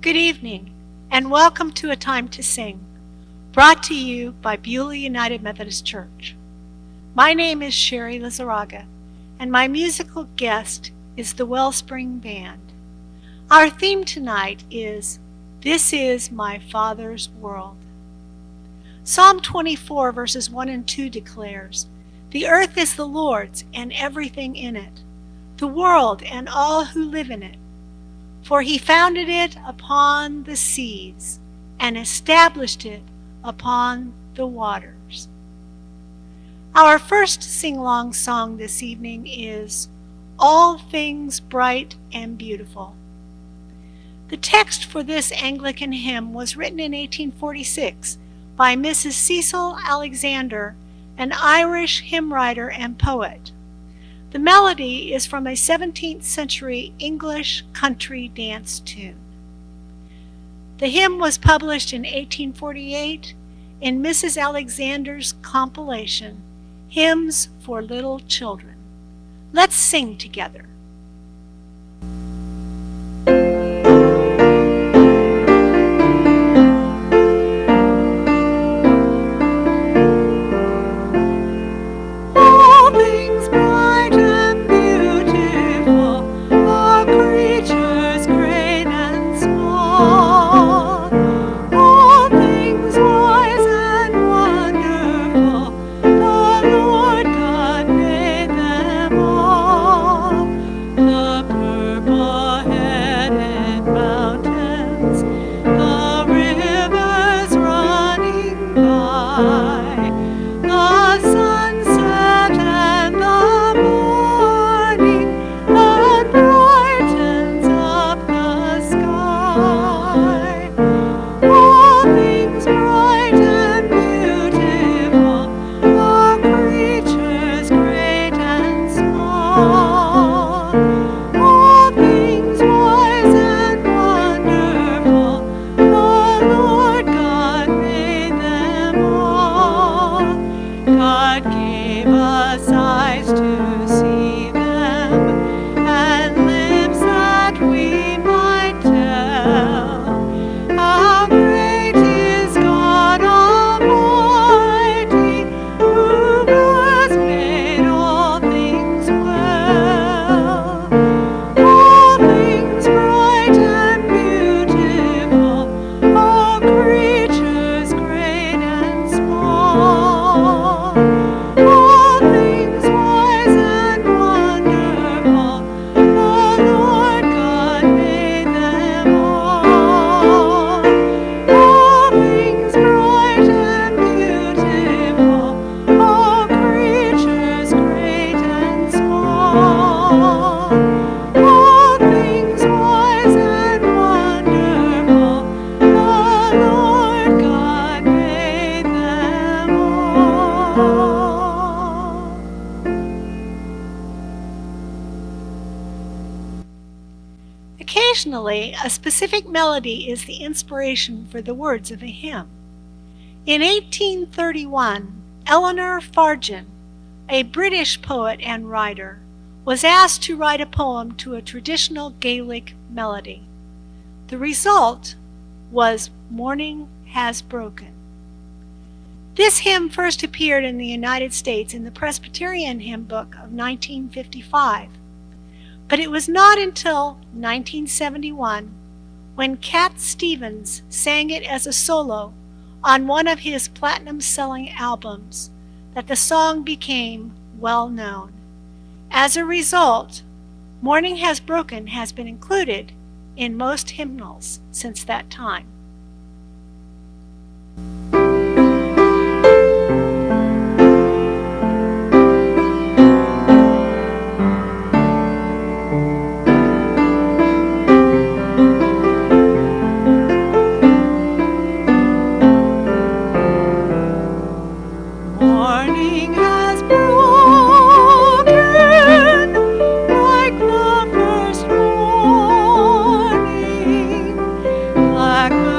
Good evening, and welcome to A Time to Sing, brought to you by Beulah United Methodist Church. My name is Sherry Lizarraga, and my musical guest is the Wellspring Band. Our theme tonight is, This is My Father's World. Psalm 24 verses 1 and 2 declares, The earth is the Lord's and everything in it, the world and all who live in it. For he founded it upon the seas and established it upon the waters. Our first sing-along song this evening is All Things Bright and Beautiful. The text for this Anglican hymn was written in 1846 by Mrs. Cecil Alexander, an Irish hymn writer and poet. The melody is from a 17th century English country dance tune. The hymn was published in 1848 in Mrs. Alexander's compilation, Hymns for Little Children. Let's sing together. Occasionally, a specific melody is the inspiration for the words of a hymn. In 1831, Eleanor Fargen, a British poet and writer, was asked to write a poem to a traditional Gaelic melody. The result was Morning Has Broken. This hymn first appeared in the United States in the Presbyterian Hymn Book of 1955. But it was not until 1971, when Cat Stevens sang it as a solo on one of his platinum-selling albums, that the song became well known. As a result, Morning Has Broken has been included in most hymnals since that time. Like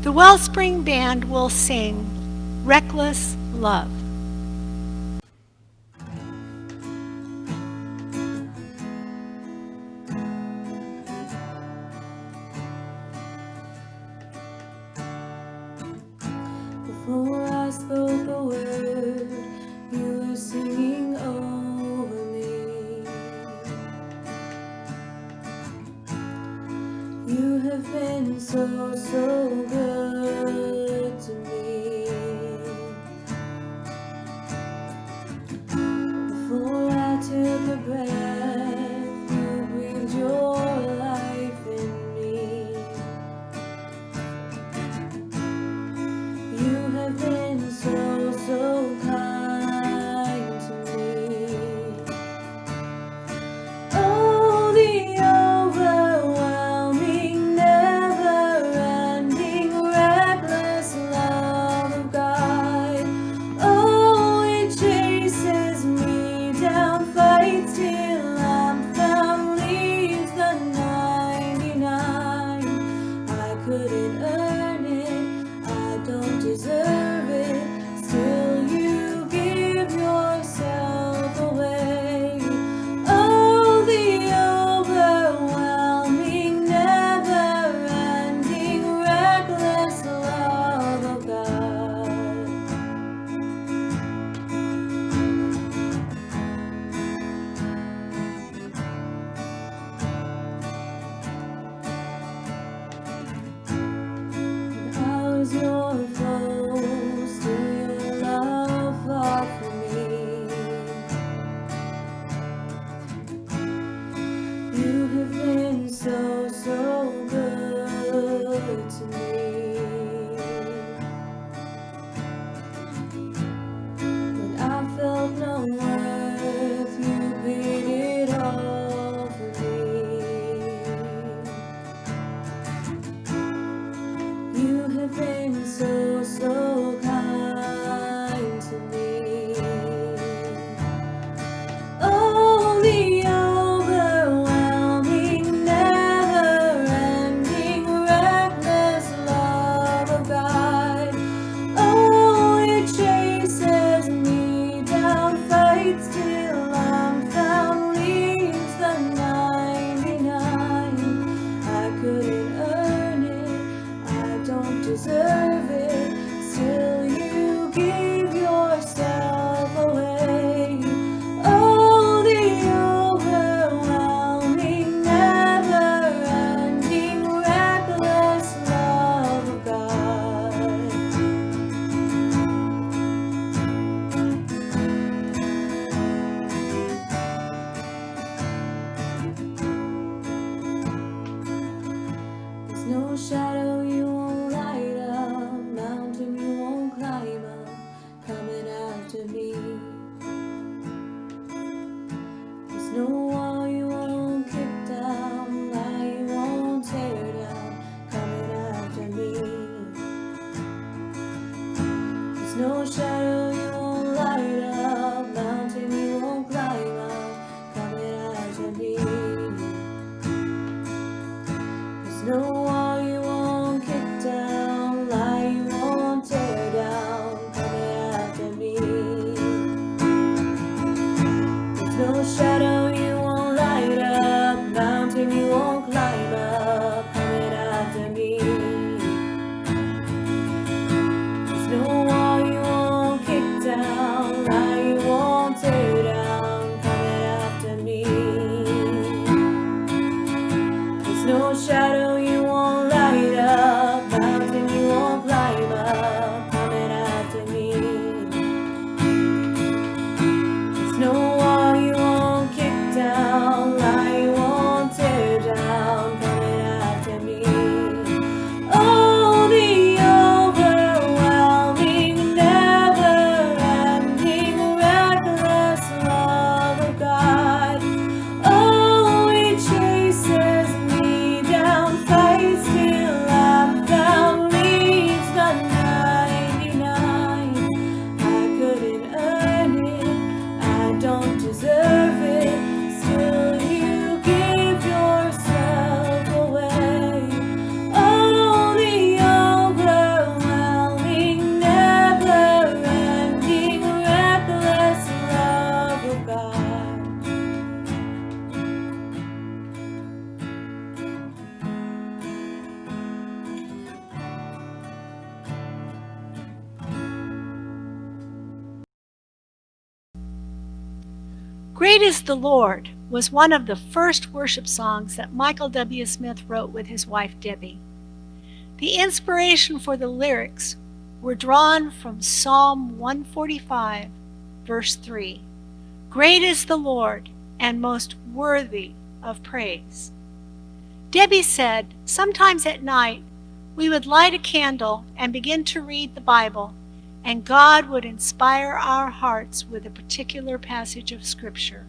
The Wellspring Band will sing Reckless Love. Before I spoke a word, you were singing over me. You have been so, so good to me. Before I took a breath, you breathed your life in me. You have been so, so kind to me. Oh, the overwhelming, never-ending, reckless love of God. Oh, it chases me down, fights till I'm found, leaves the 99. I couldn't earn it, I don't deserve it, still you give yourself away. Oh, the overwhelming, never-ending, reckless love of God. I was your foe, still your love fought for me. You have been so, so good to me. When I felt no worth, you paid it all for me. You have been so, so kind to me. Oh, the overwhelming, never-ending, reckless love of God. Oh, it chases me down, fights till I'm found, leaves the 99. I couldn't earn it, I don't deserve it, still you give yourself away. Oh, the overwhelming, never-ending, reckless love of God. There's no shadow you won't light up, mountain you won't climb up, coming after me. There's no wall you won't kick down, lie you won't tear down, coming after me. There's no shadow you won't light up, mountain you won't climb up, coming after me. There's no wall you won't kick down, lie you won't tear down, coming after me. There's no shadow you won't light up, mountain you won't climb up, coming after me. There's no wall you won't Great is the Lord was one of the first worship songs that Michael W. Smith wrote with his wife Debbie. The inspiration for the lyrics were drawn from Psalm 145, verse 3. Great is the Lord and most worthy of praise. Debbie said, sometimes at night we would light a candle and begin to read the Bible, and God would inspire our hearts with a particular passage of Scripture.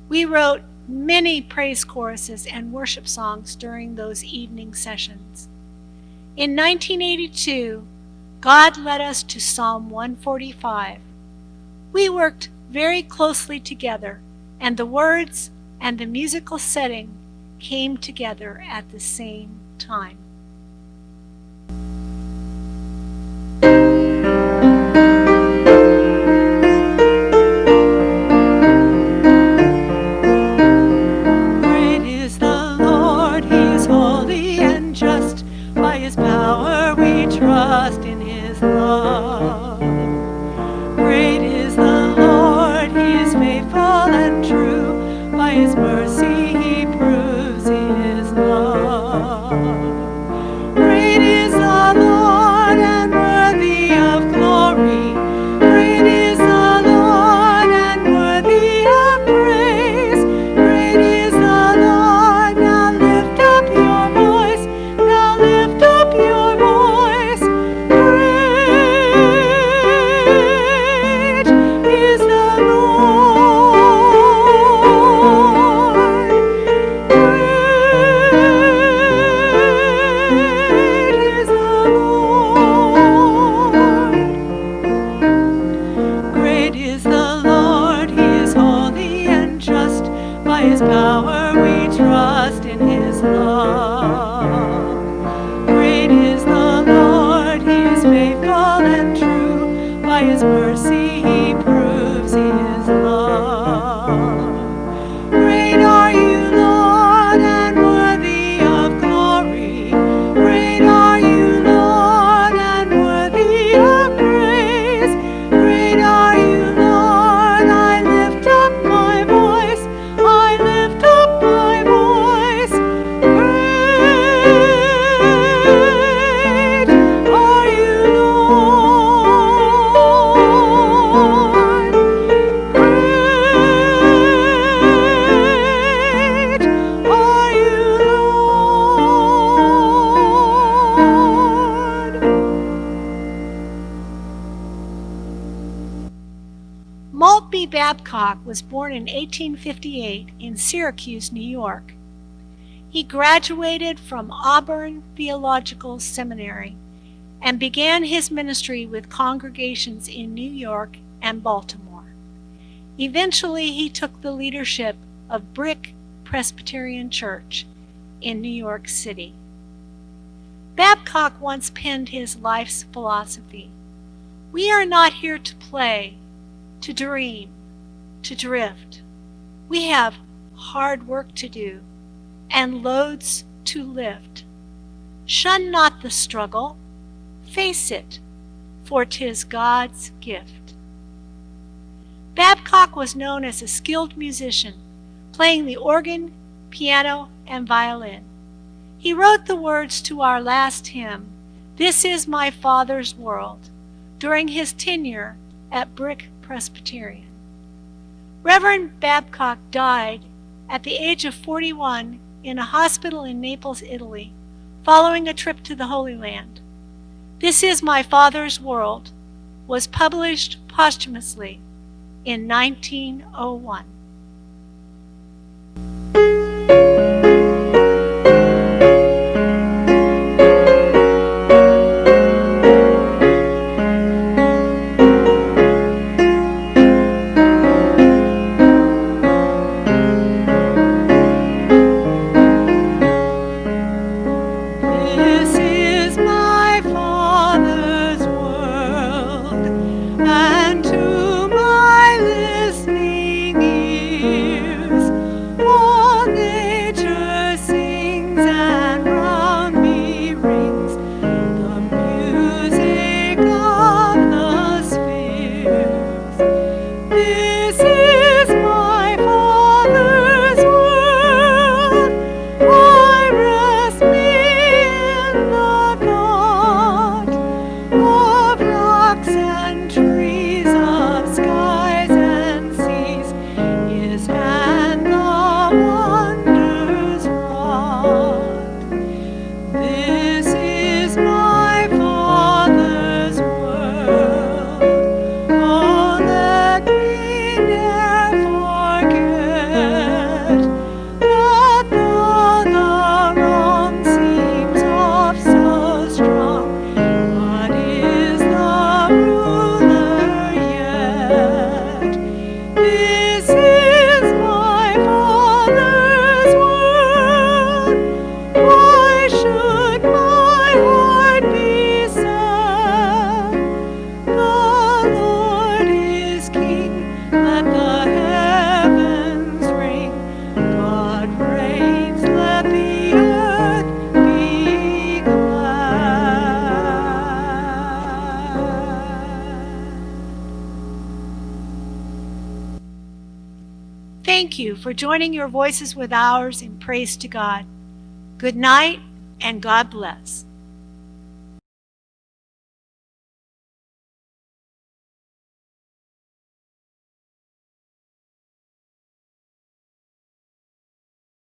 We wrote many praise choruses and worship songs during those evening sessions. In 1982, God led us to Psalm 145. We worked very closely together, and the words and the musical setting came together at the same time. Great is the Lord, He is holy and just. By His power we trust in His love. Great is the Lord, He is faithful and true. By His mercy He proves His love. Great is the Lord and worthy of glory. Great is the Lord and worthy of praise. Great is the Lord. Now lift up your voice. Now lift up your voice. Great is the Lord. Great is the Lord. Great is the Lord, He is holy and just. By His power we trust in His love. Great is the Lord, He is faithful and true. By His mercy He proves His love. Great are you, Lord, and worthy of glory. Great are you, Lord, and worthy of praise. Great are you, Lord. I lift up my voice. I lift up my voice. Great are you, Lord. Great are you, Lord. Maltby Babcock was born in 1858 in Syracuse, New York. He graduated from Auburn Theological Seminary and began his ministry with congregations in New York and Baltimore. Eventually, he took the leadership of Brick Presbyterian Church in New York City. Babcock once penned his life's philosophy: we are not here to play, to dream, to drift. We have hard work to do and loads to lift. Shun not the struggle, face it, for 'tis God's gift. Babcock was known as a skilled musician, playing the organ, piano, and violin. He wrote the words to our last hymn, "This is my Father's World," during his tenure at Brick Presbyterian. Reverend Babcock died at the age of 41 in a hospital in Naples, Italy, following a trip to the Holy Land. This Is My Father's World was published posthumously in 1901. This is my Father's world, and to my listening ear for joining your voices with ours in praise to God. Good night and God bless.